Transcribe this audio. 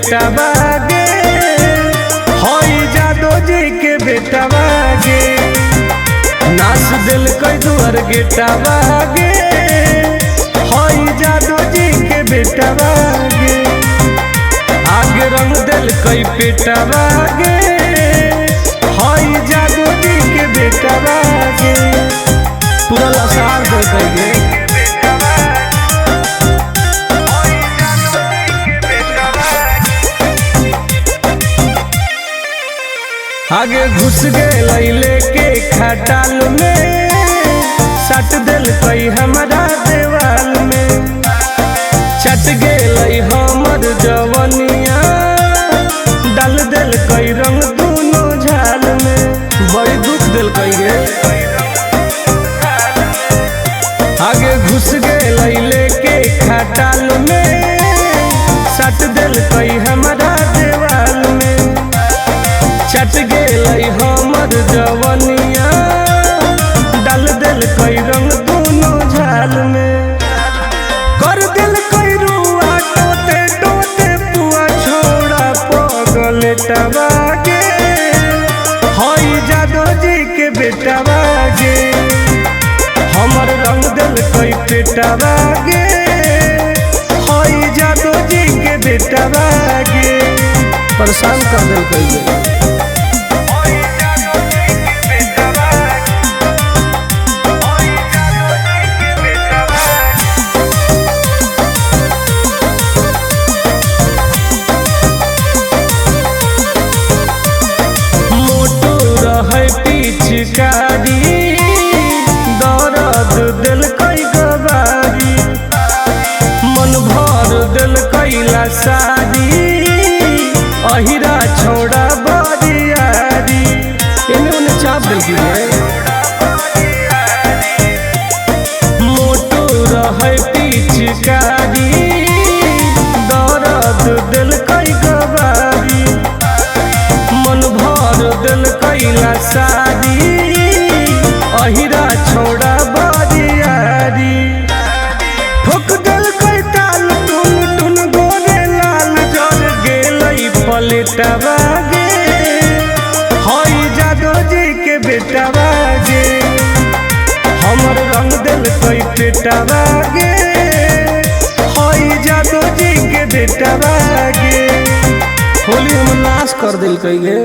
बेटा बागे, हई जादो जी के बेटा बागे, नाच दिल कई दुआर गेटा बागे, हई जादो जी के बेटा बागे, आगे रंग दिल कई पेटा बागे, हई जादो जी के बेटा बागे, पूरा लसार दिल कई आगे घुस गए लेके खटाल में, सट दिल कई हमारा देवाल में, चट गए हमर जवनिया, डाल दिल कई रंग दोनों झाल में, बड़ी दुख दिल कई गे। आगे घुस गए लेके खटाल में, सट दिल कई हमारा देवाल में, चट गए हमर जवनिया, डाल दिल कई रंग दोनों झाल में, कर दिल कई रुआ टोते टोते पुआ छोड़ा पगल टबागे, हई जादो जी के बेटा बागे, हमर रंग दिल कई पेटा बागे, हई जादो जी के बेटा बागे, परेशान कर दिल कई पिचकारी, दर्द दिल कई गवारी, मन भर दिल कैला सारी, अहिरा छोड़ा बरियारी, इन्होंने चाप दिल की मोटू रहे पिचकारी, दर्द दिल कई गवारी, मन भर दिल कैला सारी, अहिरा छोड़ा बरियारी, ठोक दिल कई ताल टुन टुन गोरे लाल, जर गेलई पलेटा बागे, हई जादो जी के बेटा बागे, हमर रंग दिल कई पेटा बागे, हई जादो जी के बेटा बागे, होली हम नाश कर दिल कई गे।